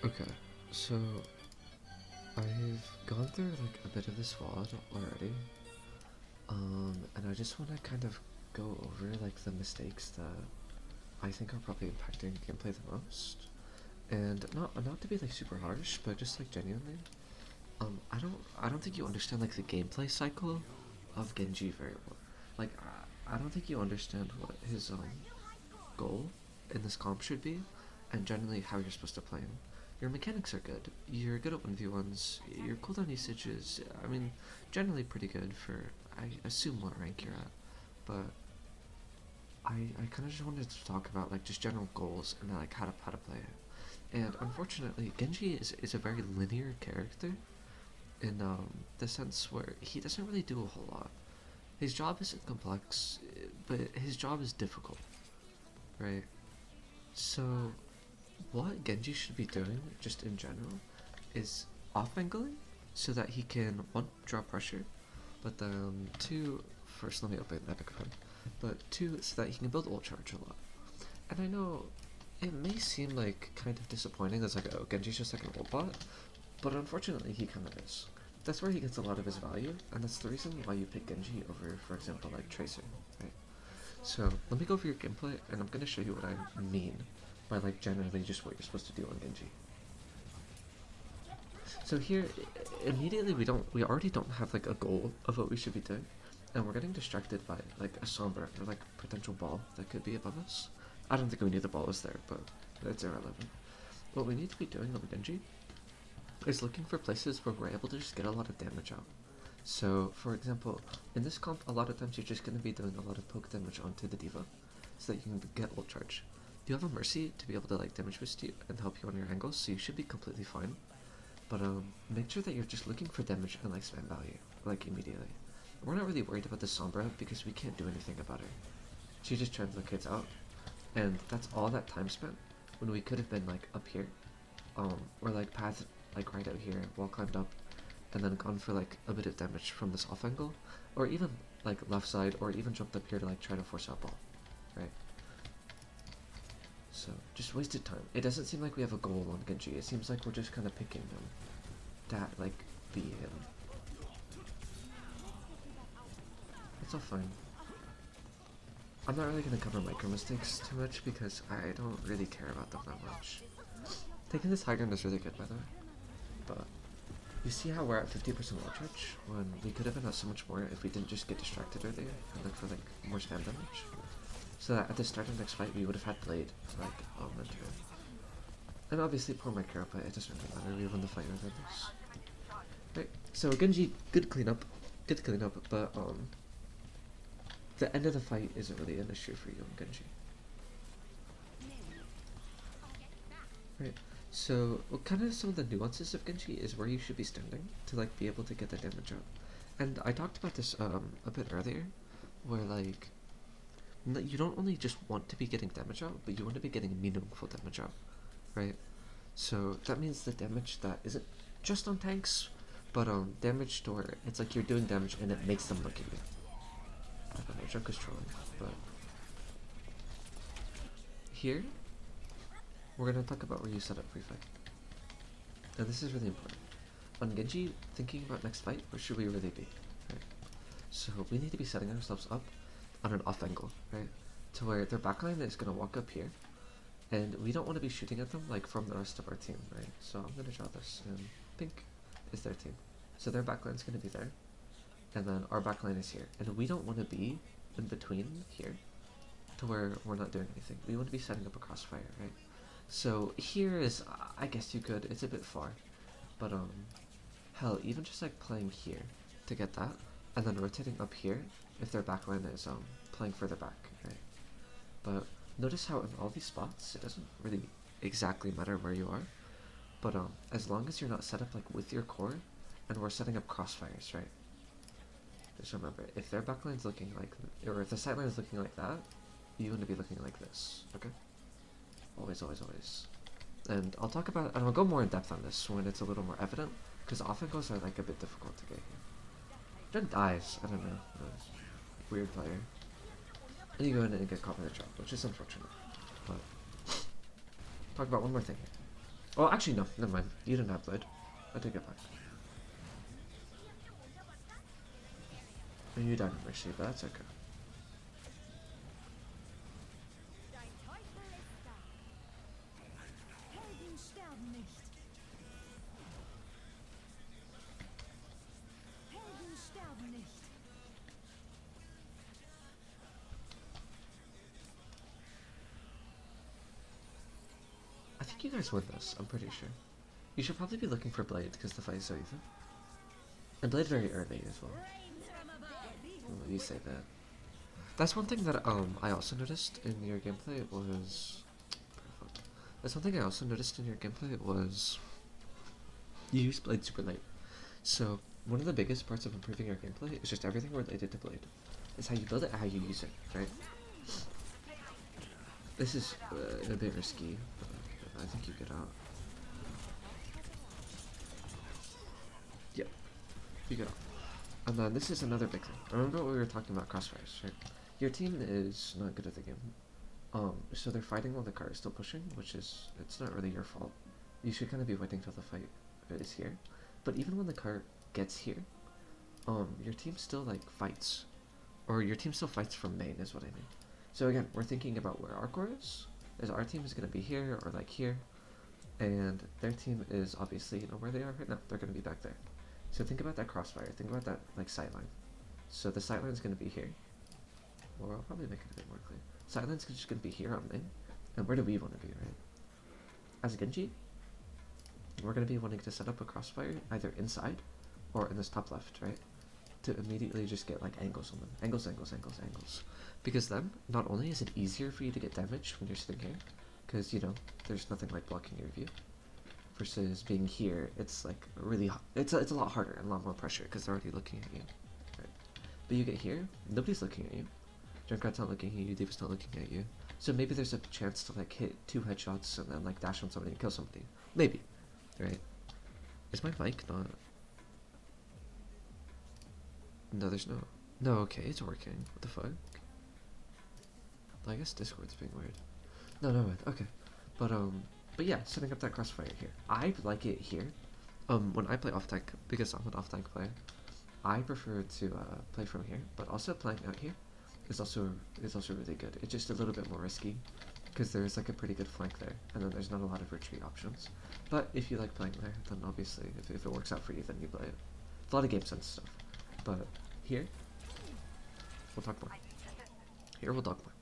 Okay, so I've gone through like a bit of this VOD already, and I just want to kind of go over like the mistakes that I think are probably impacting gameplay the most, and not to be like super harsh, but just like genuinely, I don't think you understand like the gameplay cycle of Genji very well. Like I don't think you understand what his goal in this comp should be, and generally how you're supposed to play him. Your mechanics are good. You're good at 1v1s. Your cooldown usage is, I mean, generally pretty good for, I assume, what rank you're at. But I kind of just wanted to talk about like just general goals and like how to play it. And unfortunately, Genji is a very linear character in the sense where he doesn't really do a whole lot. His job isn't complex, but his job is difficult, right? So what Genji should be doing, just in general, is off angling so that he can one draw pressure, but then two, first let me open Epic Friend, but two, so that he can build ult charge a lot. And I know it may seem like kind of disappointing as like, oh, Genji's just like an ult bot, but unfortunately he kind of is. That's where he gets a lot of his value, and that's the reason why you pick Genji over, for example, like Tracer, right? So let me go over your gameplay, and I'm gonna show you what I mean by like generally just what you're supposed to do on Genji. So here, immediately we already don't have like a goal of what we should be doing, and we're getting distracted by like a Sombra or like potential ball that could be above us. I don't think we knew the ball was there, but that's irrelevant. What we need to be doing on Genji is looking for places where we're able to just get a lot of damage out. So, for example, in this comp, a lot of times you're just going to be doing a lot of poke damage onto the diva, so that you can get ult charge. You have a Mercy to be able to like damage boost you and help you on your angles, so you should be completely fine. But make sure that you're just looking for damage and like spam value, like immediately. We're not really worried about the Sombra because we can't do anything about her. She just translocates out, and that's all that time spent when we could have been like up here, or like path like right out here, wall climbed up, and then gone for like a bit of damage from this off angle, or even like left side, or even jumped up here to like try to force out ball, right? So just wasted time. It doesn't seem like we have a goal on Genji. It seems like we're just kind of picking him that like be him. It's all fine. I'm not really gonna cover micro mistakes too much because I don't really care about them that much. Taking this high ground is really good by the way, but you see how we're at 50% wall charge when we could have been at so much more if we didn't just get distracted earlier and look for like more spam damage. So that at the start of the next fight we would have had Blade like momentum. And obviously poor micro, but it doesn't really matter, we won the fight regardless. Right, so Genji, good cleanup, but the end of the fight isn't really an issue for you on Genji. Right, so well, kind of some of the nuances of Genji is where you should be standing to like be able to get the damage out. And I talked about this a bit earlier, where like you don't only just want to be getting damage out, but you want to be getting meaningful damage out, right? So that means the damage that isn't just on tanks, but damage to where it's like you're doing damage and it makes them look at you. I don't know, Joke is trolling, but here we're gonna talk about where you set up free fight. Now this is really important. On Genji, thinking about next fight, where should we really be? Right? So we need to be setting ourselves up on an off angle, right? To where their backline is gonna walk up here, and we don't want to be shooting at them like from the rest of our team, right? So I'm gonna draw this, and pink is their team. So their backline's gonna be there, and then our backline is here, and we don't want to be in between here, to where we're not doing anything. We want to be setting up a crossfire, right? So here is, I guess you could, it's a bit far, but hell, even just like playing here to get that, and then rotating up here if their backline is playing further back, right? But notice how in all these spots, it doesn't really exactly matter where you are, but as long as you're not set up like with your core, and we're setting up crossfires, right? Just remember, if their backline's looking like, or if the sideline is looking like that, you want to be looking like this, okay? Always, always, always. And I'll talk about, and I'll go more in depth on this when it's a little more evident, because off angles are like a bit difficult to get here. Jen dies, I don't know, weird player. And you go in and get caught by the drop, which is unfortunate. But talk about one more thing here. Oh, actually, no. Never mind. You didn't have Blade. I take it back. And you died in Mercy, but that's okay. I think you guys win this, I'm pretty sure. You should probably be looking for Blade, because the fight is so easy. And Blade very early as well. Well, you say that. That's one thing that I also noticed in your gameplay was... That's one thing I also noticed in your gameplay was... You use Blade super late. So, one of the biggest parts of improving your gameplay is just everything related to Blade. It's how you build it and how you use it, right? This is a bit risky, but I think you get out. Yep, you get out. And then this is another big thing. Remember what we were talking about crossfires, right? Your team is not good at the game. So they're fighting while the car is still pushing, which is, it's not really your fault. You should kind of be waiting till the fight is here. But even when the car gets here, your team still like fights. Or your team still fights from main is what I mean. So again, we're thinking about where our core is our team is going to be here or like here. And their team is obviously, you know where they are right now, they're going to be back there. So think about that crossfire, think about that like sightline. So the sightline is going to be here. Or I'll probably make it a bit more clear. Sightline's just going to be here on main. And where do we want to be, right? As a Genji, we're going to be wanting to set up a crossfire either inside or in this top left, right? To immediately just get like angles on them. Angles, angles, angles, angles. Because then, not only is it easier for you to get damage when you're sitting here, because, you know, there's nothing like blocking your view, versus being here, it's like really, it's a lot harder and a lot more pressure because they're already looking at you, right? But you get here, nobody's looking at you. Junkrat's not looking at you, Diva's not looking at you. So maybe there's a chance to like hit 2 headshots and then like dash on somebody and kill somebody. Maybe, right? Is my mic not? No, there's no. No, okay, it's working. What the fuck? I guess Discord's being weird. No, no, okay. But yeah, setting up that crossfire here. I like it here. When I play off tank, because I'm an off tank player, I prefer to play from here. But also playing out here is also really good. It's just a little bit more risky because there's like a pretty good flank there, and then there's not a lot of retreat options. But if you like playing there, then obviously if it works out for you, then you play it. It's a lot of game sense stuff. But here, we'll talk more. Here we'll talk more.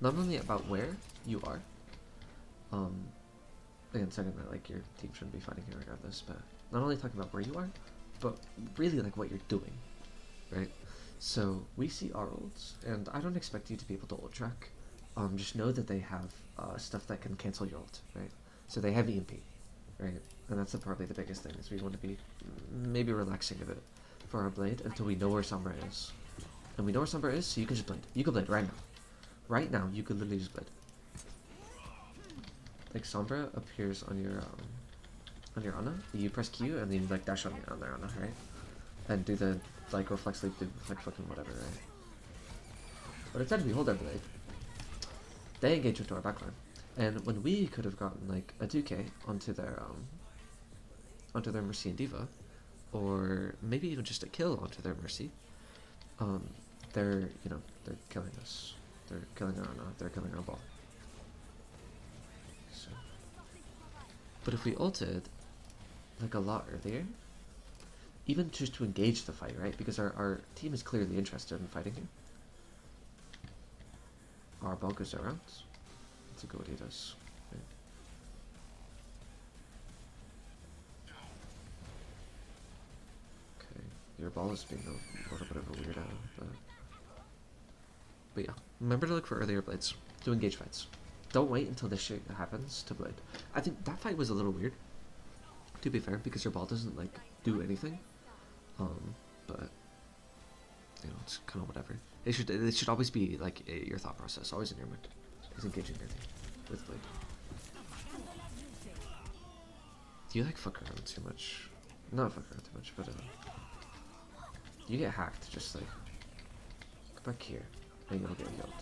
Not only about where you are, again, second that like your team shouldn't be fighting here regardless, but not only talking about where you are, but really like what you're doing, right? So we see our ults, and I don't expect you to be able to ult track. Just know that they have stuff that can cancel your ult, right? So they have EMP, right? And that's probably the biggest thing, is we want to be maybe relaxing a bit for our blade until we know where Sombra is. And we know where Sombra is, so you can just blade. You can blade right now. Right now, you could literally just blade. Like Sombra appears on your Ana, you press Q and then you like dash on their Ana, right? And do the like reflex leap, do like fucking whatever, right? But instead we hold our blade. They engage into our backline, and when we could have gotten like a 2k onto their Mercy and Diva, or maybe even just a kill onto their Mercy, they're killing us. They're killing our Ana. They're killing our ball. So, but if we ulted like a lot earlier, even just to engage the fight, right? Because our team is clearly interested in fighting here. Our ball goes around. Let's go what he does. Right. Okay, your ball is being a little bit of a weirdo, but yeah. Remember to look for earlier blades. To engage fights. Don't wait until this shit happens to blade. I think that fight was a little weird, to be fair, because your ball doesn't like do anything. But you know, it's kind of whatever. It should always be like your thought process, always in your mind. Is engaging your team with blade. Do you like fuck around too much? Not fuck around too much, but you get hacked. Just like go back here, and you'll get healed.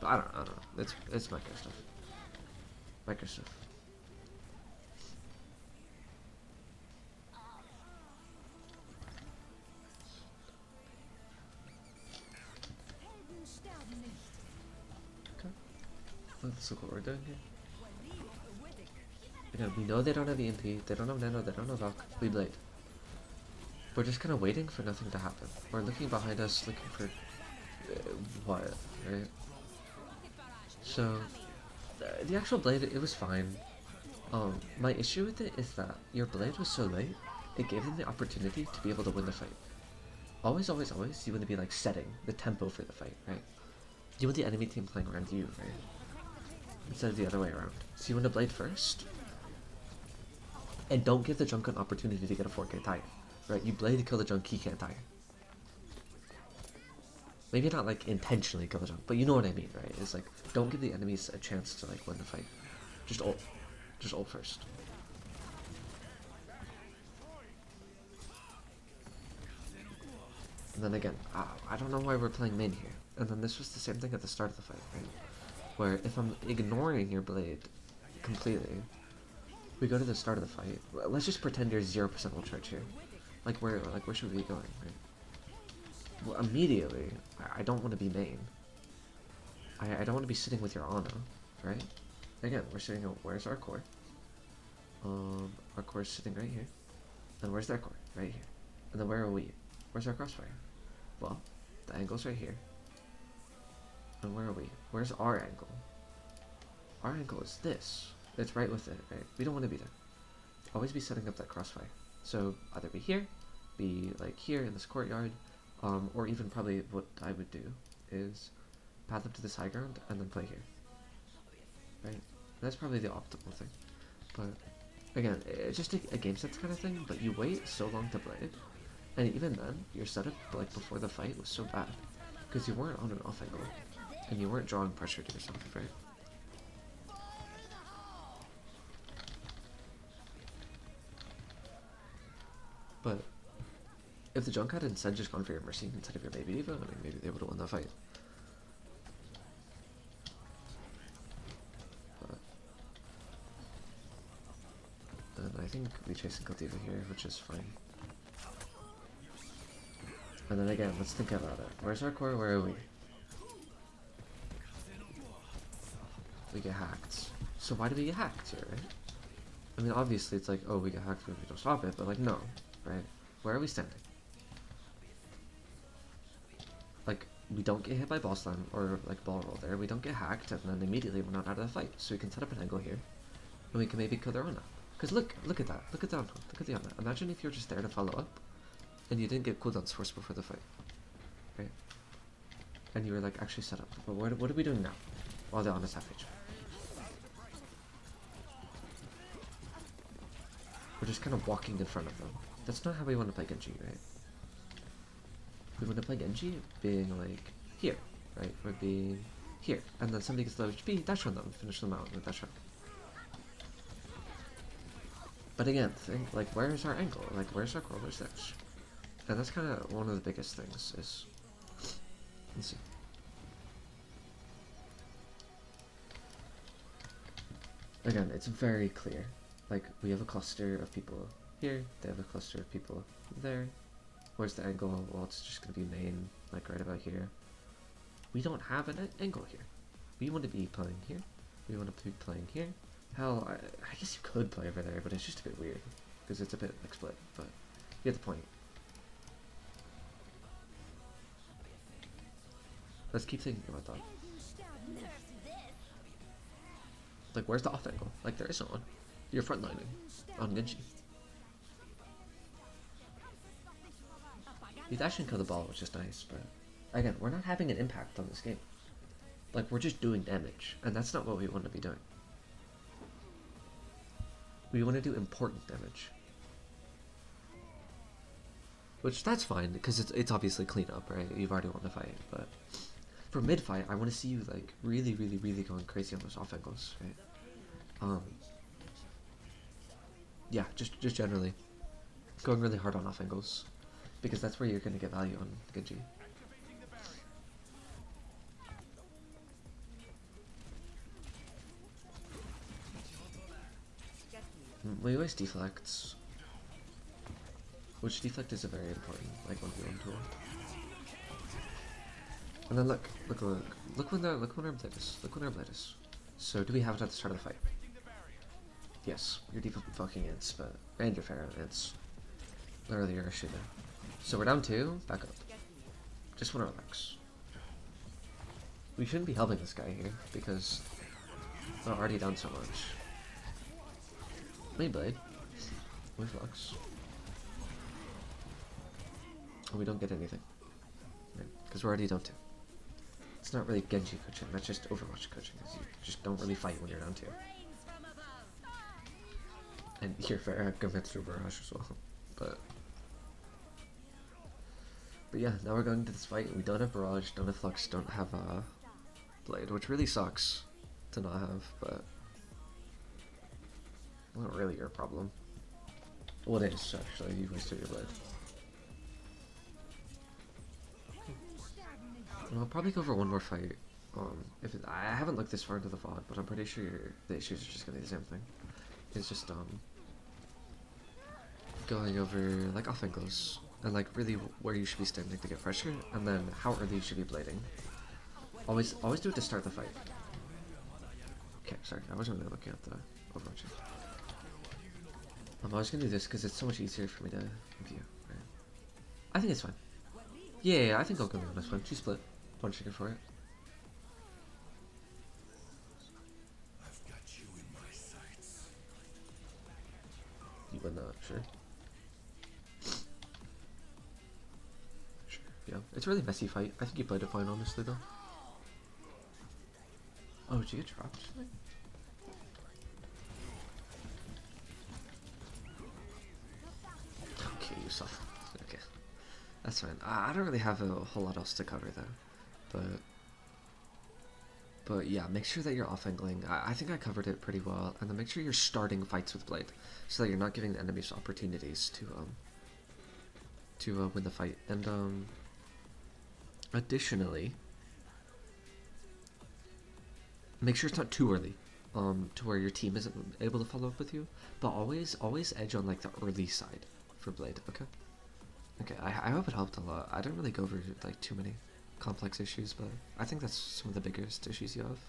But I don't know. It's micro stuff. Micro stuff. Let's look what we're doing here. Again, we know they don't have EMP, they don't have Nano, they don't have Valk, we Blade. We're just kind of waiting for nothing to happen. We're looking behind us, looking for what, right? So, the actual Blade, it was fine. My issue with it is that your Blade was so late, it gave them the opportunity to be able to win the fight. Always, always, always, you want to be like setting the tempo for the fight, right? You want the enemy team playing around you, right? Instead of the other way around. So you want to Blade first, and don't give the junk an opportunity to get a 4K tire, right? You Blade to kill the junk, he can't tire. Maybe not like intentionally kill the junk, but you know what I mean, right? It's like, don't give the enemies a chance to like win the fight. Just ult. Just ult first. And then again, I don't know why we're playing main here. And then this was the same thing at the start of the fight, right? Where if I'm ignoring your Blade completely, we go to the start of the fight. Let's just pretend you're 0% ult charge here. Like where should we be going, right? Well, immediately, I don't want to be main. I don't want to be sitting with your Ana, right? Again, we're sitting. Where's our core? Our core is sitting right here. And where's their core? Right here. And then where are we? Where's our crossfire? Well, the angle's right here. And where are we? Where's our angle? Our angle is this. It's right with it, right? We don't want to be there. Always be setting up that crossfire. So either be here, be like here in this courtyard, or even probably what I would do is path up to this high ground and then play here. Right? That's probably the optimal thing. But again, it's just a game sense kind of thing, but you wait so long to Blade, and even then, your setup like before the fight was so bad because you weren't on an off angle and you weren't drawing pressure to yourself, right? But if the junk had instead just gone for your Mercy instead of your baby diva, I mean, maybe they would have won that fight. And I think we chase and kill diva here, which is fine. And then again, let's think about it. Where's our core? Where are we? We get hacked. So why do we get hacked here, right? I mean, obviously it's like, oh, we get hacked if we don't stop it, but like, no, right? Where are we standing? Like, we don't get hit by boss slam or like ball roll there. We don't get hacked, and then immediately we're not out of the fight. So we can set up an angle here, and we can maybe kill their Ana. Because look at that. Look at the Ana. Look at the Ana. Imagine if you're just there to follow up, and you didn't get cooldowns forced before the fight, right? And you were like actually set up. But what are we doing now? While the Ana's half HP. We're just kind of walking in front of them. That's not how we want to play Genji, right? We want to play Genji being like here, right? Or being here, and then somebody gets low HP, dash on them, finish them out with dash on. But again, think like, where's our angle? Like, where's our core? Where's this? And that's kind of one of the biggest things. Is let's see. Again, it's very clear. Like, we have a cluster of people here, they have a cluster of people there. Where's the angle? Well, it's just going to be main, like right about here. We don't have an angle here. We want to be playing here. We want to be playing here. Hell, I guess you could play over there, but it's just a bit weird. Because it's a bit like split, but you get the point. Let's keep thinking about that. Like, where's the off angle? Like, there isn't one. You're frontlining on Genji. You dash and kill the ball, which is nice, but again, we're not having an impact on this game. Like, we're just doing damage, and that's not what we want to be doing. We want to do important damage. Which, that's fine, because it's obviously cleanup, right? You've already won the fight, but for mid-fight, I want to see you, like, really, really, really going crazy on those off angles, right? Yeah, just generally going really hard on off angles, because that's where you're going to get value on Genji. We always deflects, which deflect is a very important like 1v1 tool. And then look when our blade is. Look when our blade is. So do we have it at the start of the fight? Yes, your deep fucking ants, but and your Pharaoh ants. Literally your issue there. So we're down 2, back up. Just wanna relax. We shouldn't be helping this guy here, because we're already down so much. Main blade. We flux. And we don't get anything. Right? Because we're already down 2. It's not really Genji coaching, that's just Overwatch coaching, because you just don't really fight when you're down 2. And you're fair, I've gone through Barrage as well. But yeah, now we're going into this fight. We don't have Barrage, don't have Flux, don't have Blade, which really sucks to not have, but not really your problem. Well, it is actually, you wasted your Blade. And I'll probably go for one more fight. I haven't looked this far into the VOD, but I'm pretty sure the issues are just gonna be the same thing. It's just going over like off angles and like really where you should be standing to get pressure, and then how early you should be blading. Always do it to start the fight. Okay, sorry, I wasn't really looking at the Overwatch. I'm always gonna do this because it's so much easier for me to view. Right? I think it's fine. Yeah, I think I'll go with this one. She split. One chicken for it. I've got you in my sights. You win that, sure. Sure, yeah. It's a really messy fight. I think you played it fine, honestly, though. Oh, did you get dropped? Okay, you suffer. Okay. That's fine. I don't really have a whole lot else to cover though, but yeah, make sure that you're off angling. I think I covered it pretty well, and then make sure you're starting fights with Blade, so that you're not giving the enemies opportunities to win the fight. And additionally, make sure it's not too early, to where your team isn't able to follow up with you. But always edge on like the early side for Blade. Okay. Okay, I hope it helped a lot. I didn't really go over like too many complex issues, but I think that's some of the biggest issues you have.